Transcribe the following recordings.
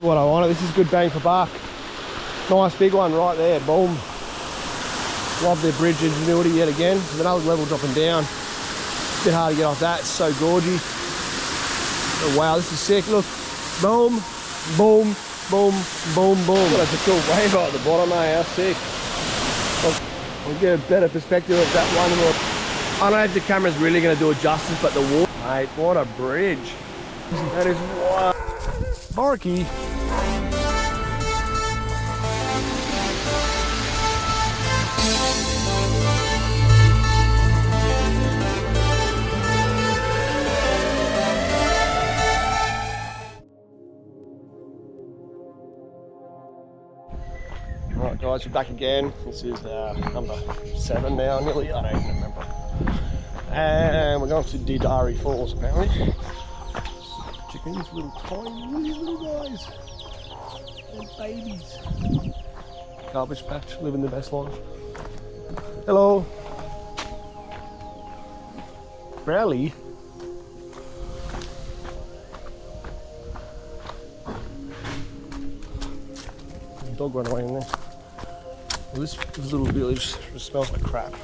What I wanted, this is good bang for buck. Nice big one right there, boom. Love their bridge ingenuity yet again. There's another level dropping down. Bit hard to get off that, it's so gorgy. Oh, wow, this is sick, look. Boom, boom, boom, boom, boom. Well, that's a cool rainbow at the bottom, eh? How sick. We'll get a better perspective of that one. I don't know if the camera's really going to do it justice, but the water, mate, what a bridge. That is wild. Barky. Right guys, we're back again. This is number 7 now, nearly, I don't even remember. And we're going to Dedari Falls apparently. Chickens, little tiny little guys. And babies. Garbage patch, living the best life. Hello. Rally. Dog run away in there. Well, this little village just smells like crap.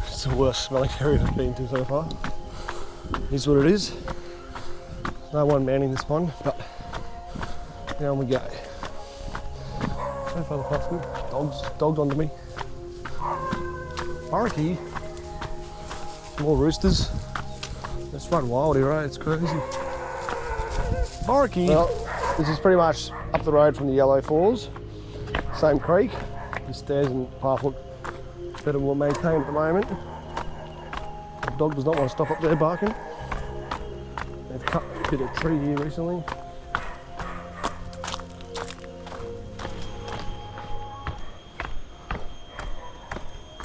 It's the worst smelling area I've been to so far. Here's what it is. No one manning this one, but down we go. So far the path's good. Dogs onto me. Barky. More roosters. Let's run wild here, right? It's crazy. Barky. Well, this is pretty much up the road from the Yellow Falls. Same creek. The stairs and path look better well maintained at the moment. The dog does not want to stop up there barking. They've cut a bit of tree here recently.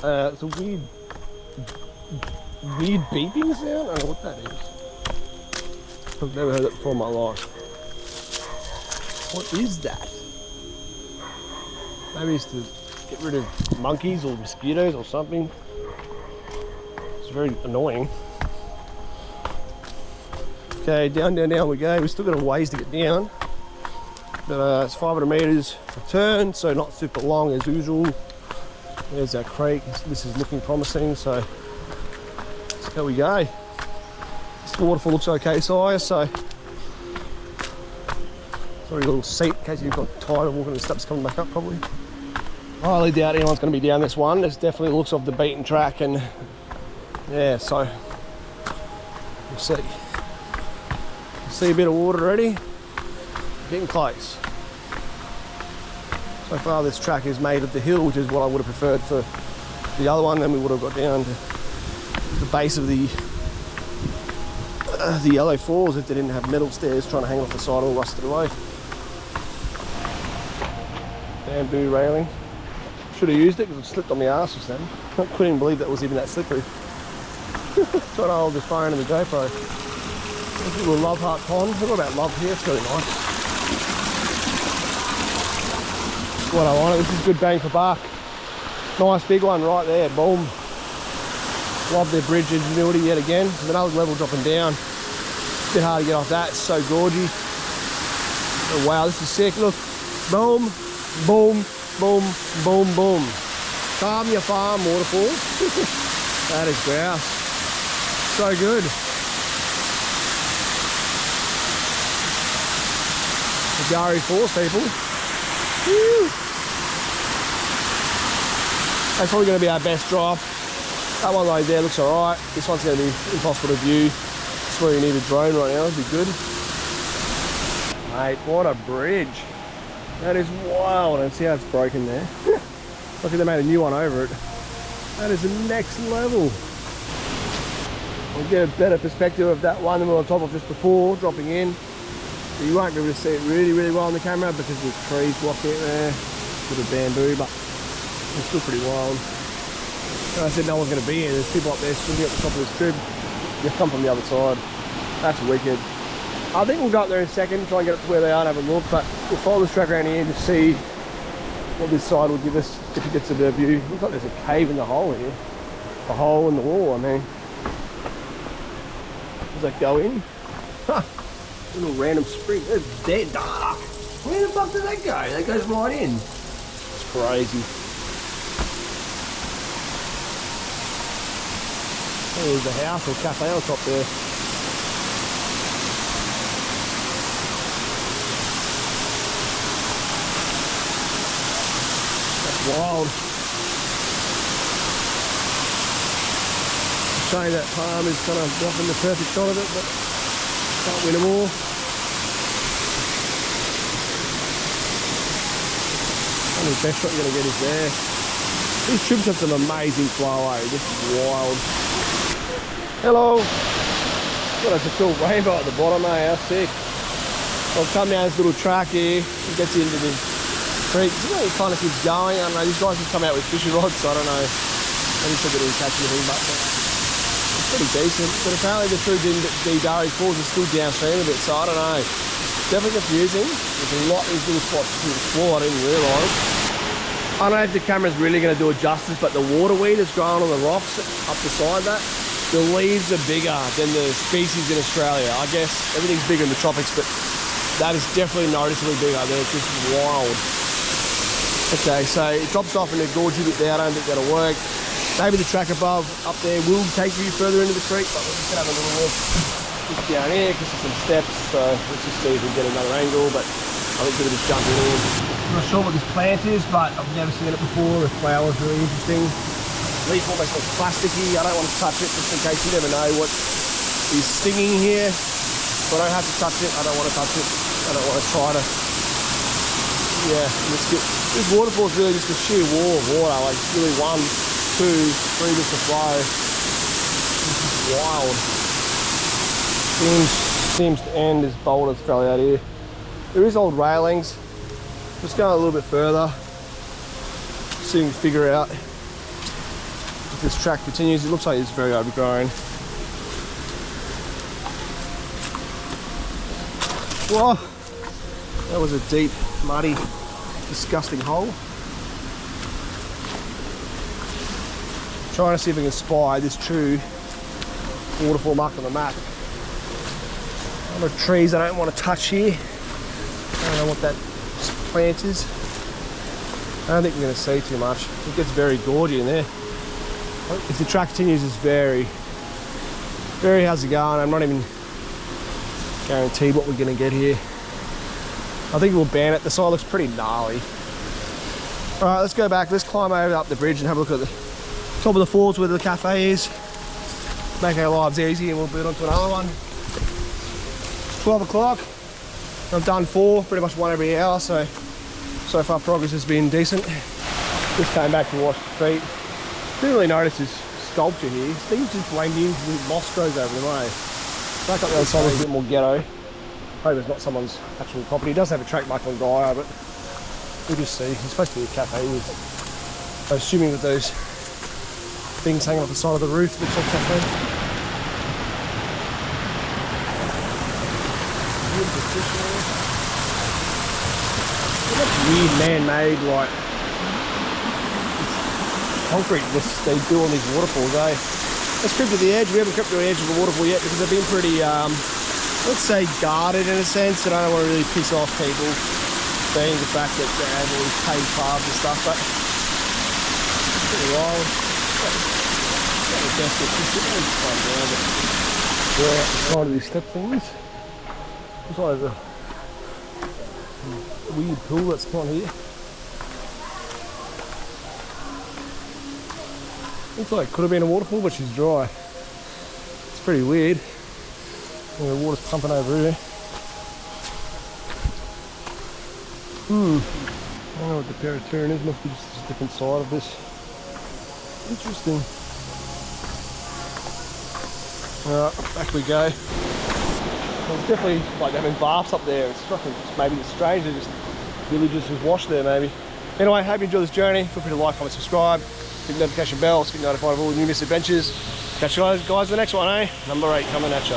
It's a weird beeping sound. I don't know what that is. I've never heard it before in my life. What is that? Maybe it's to get rid of monkeys or mosquitoes or something. It's very annoying. Okay, down we go. We've still got a ways to get down. But it's 500 metres return, so not super long as usual. There's our creek. This is looking promising, so there we go. This waterfall looks okay size, so sorry, a little seat in case you've got tired of walking the steps coming back up probably. I highly doubt anyone's going to be down this one. This definitely looks off the beaten track, and yeah, so we'll see. See a bit of water already. Getting close. So far this track is made of the hill, which is what I would have preferred for the other one. Then we would have got down to the base of the Yellow Falls if they didn't have metal stairs trying to hang off the side all rusted away. Bamboo railing. Should have used it because it slipped on my arse just then. I couldn't even believe that was even that slippery. Trying to hold the phone and the GoPro. There's a little Love Heart Pond. Look about love here, it's really nice. What I wanted, this is good bang for buck. Nice big one right there, boom. Love their bridge ingenuity yet again. There's another level dropping down. Bit hard to get off that, it's so gorgy. Oh, wow, this is sick, look. Boom, boom, boom, boom, boom. Calm your farm, Waterfalls. That is grouse. So good. Dedari Falls, people. Woo. That's probably going to be our best drop. That one right there looks alright. This one's going to be impossible to view. That's where you need a drone right now, it'd be good. Mate, what a bridge. That is wild. And see how it's broken there. Look, they made a new one over it. That is the next level. We'll get a better perspective of that one than we were on top of just before, dropping in. So you won't be able to see it really well on the camera because there's trees blocking it there. Bit of bamboo, but it's still pretty wild. And I said no one's going to be here. There's people up there swimming at the top of this crib. You come from the other side. That's wicked. I think we'll go up there in a second, try and get up to where they are and have a look, but we'll follow this track around here to see what this side will give us if it gets a better view. Looks like there's a cave in the hole here. A hole in the wall, I mean. Does that go in? Huh. A little random spring. It's dead dark. Where the fuck did that go? That goes right in. It's crazy. There's a house or cafe on top there. That's wild. Shame that palm is kind of blocking the perfect shot of it, but can't win them all. Only best shot you're going to get is there. These trips have some amazing flow, eh? This is wild. Hello. Got us a cool rainbow at the bottom, eh? How sick. I've come down this little track here. It gets into the creek. You know, it kind of keeps going. I don't know. These guys have come out with fishing rods, so I don't know. Maybe they didn't catch anything, but it's pretty decent. But apparently the true Dedari Falls is still downstream a bit, so I don't know. It's definitely confusing. There's a lot of these little spots to explore I didn't realise. I don't know if the camera's really going to do it justice, but the waterweed is growing on the rocks up beside that. The leaves are bigger than the species in Australia. I guess everything's bigger in the tropics, but that is definitely noticeably bigger. They're just wild. Okay, so it drops off in the gorge a bit there. I don't think that'll work. Maybe the track above up there will take you further into the creek, but we're just going to have a little look just down here because there's some steps. So let's just see if we can get another angle, but I think we're just jumping in. I'm not sure what this plant is, but I've never seen it before. The flower's really interesting. Leaf almost looks plasticky. I don't want to touch it just in case you never know what is stinging here. So I don't have to touch it. I don't want to touch it. I don't want to try to. Yeah, this waterfall is really just a sheer wall of water. Like it's really 1, 2, 3 just to flow. This is wild. Seems to end as boulders fell out here. There is old railings. Just going a little bit further. See if we can figure out. This track continues. It looks like it's very overgrown. Whoa! That was a deep, muddy, disgusting hole. Trying to see if we can spy this true waterfall mark on the map. A lot of trees I don't want to touch here. I don't know what that plant is. I don't think we're going to see too much. It gets very gorgy in there. If the track continues, it's very how's it going? I'm not even guaranteed what we're going to get here. I think we'll ban it. The soil looks pretty gnarly. All right, let's go back. Let's climb over up the bridge and have a look at the top of the falls where the cafe is. Make our lives easy and we'll build onto another one. 12 o'clock. I've done 4, pretty much 1 every hour, so far progress has been decent. Just came back to wash the feet. Didn't really notice this sculpture here. Things just blend in with moss grows over them, eh? Back up the other side is a bit more ghetto. Hope it's not someone's actual property. It does have a track mark on Gaia, but we'll just see. It's supposed to be a cafe with, I'm assuming with those things hanging off the side of the roof, looks like a cafe. Weird man-made, like concrete they do on these waterfalls, eh? Let's creep to the edge. We haven't crept to the edge of the waterfall yet because they've been pretty, let's say, guarded in a sense, and I don't want to really piss off people, being the fact that they have all these paved paths and stuff, but it's pretty wild. Not the best yeah, the side of these step things. Looks like there's a weird pool that's not here. Looks like it could have been a waterfall, but she's dry. It's pretty weird. And the water's pumping over here. I don't know what the Air Terjun is. Must be just a different side of this. Interesting. Alright, back we go. Well, it's definitely like having baths up there. It's maybe it's strange. They're just villagers just wash there, maybe. Anyway, hope you enjoy this journey. Feel free to like, comment, subscribe. Hit the notification bell so you get notified of all the new misadventures. Catch you guys in the next one, eh? Number 8 coming at you.